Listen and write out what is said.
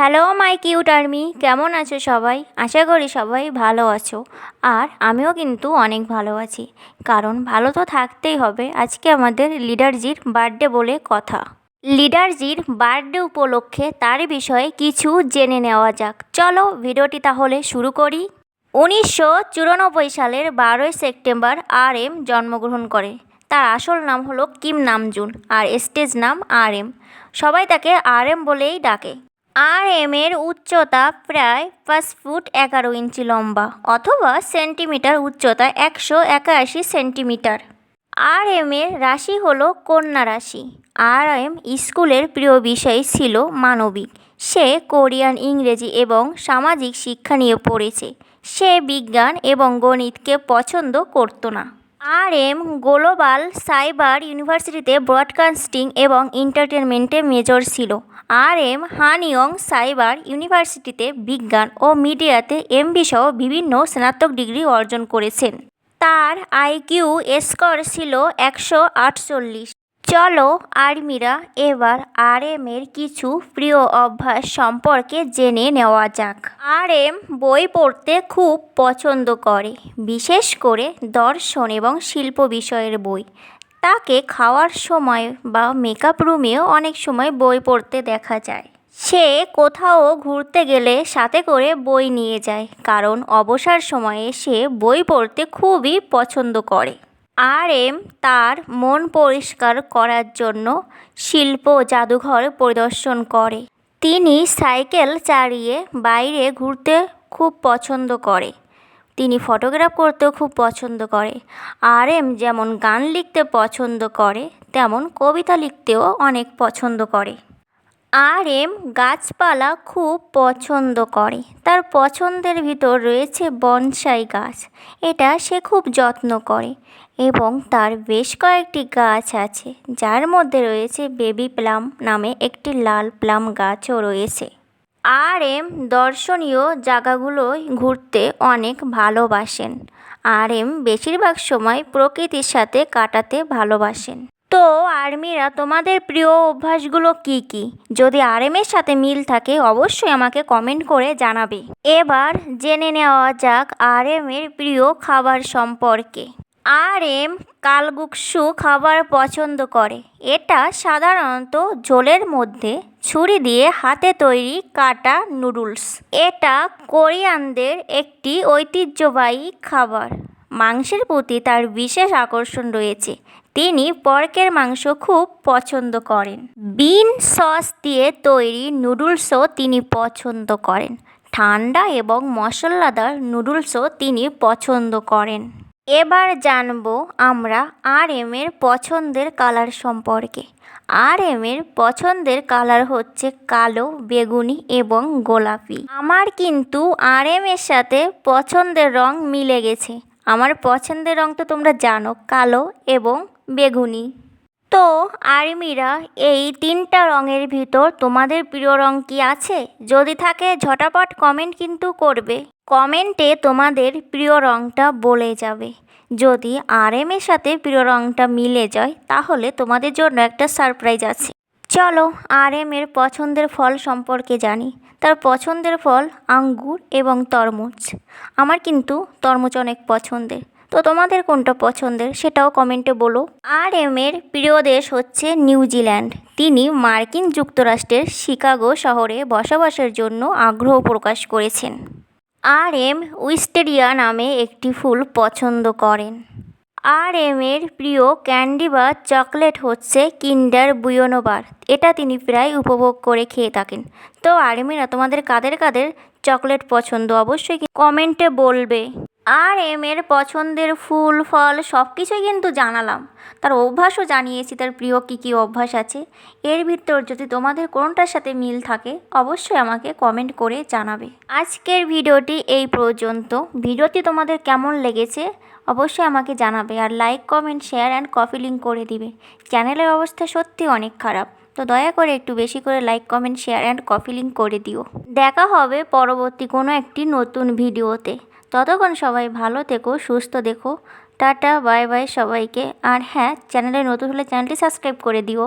Hello my cute army, কেমন আছো সবাই? আশা করি সবাই ভালো আছো। আর আমিও কিন্তু অনেক ভালো আছি, কারণ ভালো তো থাকতেই হবে। আজকে আমাদের লিডারজির বার্থডে বলে কথা। লিডারজির বার্থডে উপলক্ষে তার বিষয়ে কিছু জেনে নেওয়া যাক। চলো ভিডিওটি তাহলে শুরু করি। 1994 সালের 12ই সেপ্টেম্বর RM জন্মগ্রহণ করে। তার আসল নাম হলো কিম নামজুন, আর স্টেজ নাম RM। সবাই তাকে RM বলেই ডাকে। RM-এর উচ্চতা প্রায় 5 ফুট 11 ইঞ্চি লম্বা, অথবা সেন্টিমিটার উচ্চতা 181 সেন্টিমিটার। RM-এর রাশি হলো কন্যা রাশি। RM স্কুলের প্রিয় বিষয় ছিল মানবিক। সে কোরিয়ান, ইংরেজি এবং সামাজিক শিক্ষা নিয়ে পড়েছে। সে বিজ্ঞান এবং গণিতকে পছন্দ করত না। RM গ্লোবাল সাইবার ইউনিভার্সিটিতে ব্রডকাস্টিং এবং এন্টারটেনমেন্টে মেজর ছিল। RM হানিয়ং সাইবার ইউনিভার্সিটিতে বিজ্ঞান ও মিডিয়াতে MB সহ বিভিন্ন স্নাতক ডিগ্রি অর্জন করেছেন। তার IQ স্কোর ছিল 148। চলো আর্মিরা, এবার RM-এর কিছু প্রিয় অভ্যাস সম্পর্কে জেনে নেওয়া যাক। RM বই পড়তে খুব পছন্দ করে, বিশেষ করে দর্শন এবং শিল্প বিষয়ের বই। তাকে খাওয়ার সময় বা মেকআপ রুমেও অনেক সময় বই পড়তে দেখা যায়। সে কোথাও ঘুরতে গেলে সাথে করে বই নিয়ে যায়, কারণ অবসর সময়ে সে বই পড়তে খুবই পছন্দ করে। RM তার মন পরিষ্কার করার জন্য শিল্প জাদুঘর পরিদর্শন করে। তিনি সাইকেল চালিয়ে বাইরে ঘুরতে খুব পছন্দ করে। তিনি ফটোগ্রাফ করতেও খুব পছন্দ করে। RM যেমন গান লিখতে পছন্দ করে, তেমন কবিতা লিখতেও অনেক পছন্দ করে। RM গাছপালা খুব পছন্দ করে। তার পছন্দের ভিতর রয়েছে বনসাই গাছ। এটা সে খুব যত্ন করে, এবং তার বেশ কয়েকটি গাছ আছে, যার মধ্যে রয়েছে বেবি প্লাম নামে একটি লাল প্লাম গাছও রয়েছে। RM দর্শনীয় জায়গাগুলোয় ঘুরতে অনেক ভালোবাসেন। RM বেশিরভাগ সময় প্রকৃতির সাথে কাটাতে ভালোবাসেন। তো আর্মিরা, তোমাদের প্রিয় অভ্যাসগুলো কি কি? যদি RM-এর সাথে মিল থাকে অবশ্যই আমাকে কমেন্ট করে জানাবে। এবার জেনে নেওয়া যাক RM-এর প্রিয় খাবার সম্পর্কে। RM কালগুকসু খাবার পছন্দ করে। এটা সাধারণত ঝোলের মধ্যে ছুরি দিয়ে হাতে তৈরি কাটা নুডলস। এটা কোরিয়ানদের একটি ঐতিহ্যবাহী খাবার। মাংসের প্রতি তার বিশেষ আকর্ষণ রয়েছে। তিনি পর্কের মাংস খুব পছন্দ করেন। বিন সস দিয়ে তৈরি নুডলসও তিনি পছন্দ করেন। ঠান্ডা এবং মশলাদার নুডলসও তিনি পছন্দ করেন। এবার জানবো আমরা RM-এর পছন্দের কালার সম্পর্কে। RM-এর পছন্দের কালার হচ্ছে কালো, বেগুনি এবং গোলাপি। আমার কিন্তু RM-এর সাথে পছন্দের রং মিলে গেছে। আমার পছন্দের রং তো তোমরা জানো, কালো এবং বেগুনি। তো আর্মিরা, এই তিনটা রঙের ভিতর তোমাদের প্রিয় রং কি আছে? যদি থাকে ঝটাপট কমেন্ট কিন্তু করবে। কমেন্টে তোমাদের প্রিয় রংটা বলে যাবে। যদি RM-এর সাথে প্রিয় রংটা মিলে যায়, তাহলে তোমাদের জন্য একটা সারপ্রাইজ আছে। চলো RM-এর পছন্দের ফল সম্পর্কে জানি। তার পছন্দের ফল আঙ্গুর এবং তরমুজ। আমার কিন্তু তরমুজ অনেক পছন্দের। তো তোমাদের কোনটা পছন্দের সেটাও কমেন্টে বলো। RM-এর প্রিয় দেশ হচ্ছে নিউজিল্যান্ড। তিনি মার্কিন যুক্তরাষ্ট্রের শিকাগো শহরে বসবাসের জন্য আগ্রহ প্রকাশ করেছেন। RM উইস্টেরিয়া নামে একটি ফুল পছন্দ করেন। RM-এর প্রিয় ক্যান্ডি বা চকলেট হচ্ছে কিন্ডার বুয়োনো বার। এটা তিনি প্রায় উপভোগ করে খেয়ে থাকেন। তো আর্মিরা, তোমাদের কাদের কাদের চকলেট পছন্দ অবশ্যই কমেন্টে বলবে। RM-এর পছন্দের ফুল, ফল সব কিছুই কিন্তু জানালাম। তার অভ্যাসও জানিয়েছি, তার প্রিয় কী কী অভ্যাস আছে। এর ভিতর যদি তোমাদের কোনটার সাথে মিল থাকে অবশ্যই আমাকে কমেন্ট করে জানাবে। আজকের ভিডিওটি এই পর্যন্ত। ভিডিওটি তোমাদের কেমন লেগেছে অবশ্যই আমাকে জানাবে, আর like, comment, share and copy link করে দিবে। চ্যানেলের অবস্থা সত্যি অনেক খারাপ, তো দয়া করে একটু বেশি করে like, comment, share and copy link করে দিও। দেখা হবে পরবর্তী কোনো একটি নতুন ভিডিওতে। ততক্ষণ সবাই ভালো থেকো, সুস্থ দেখো। টাটা, বাই বাই সবাইকে। আর হ্যাঁ, চ্যানেলে নতুন হলে চ্যানেলটি সাবস্ক্রাইব করে দিও।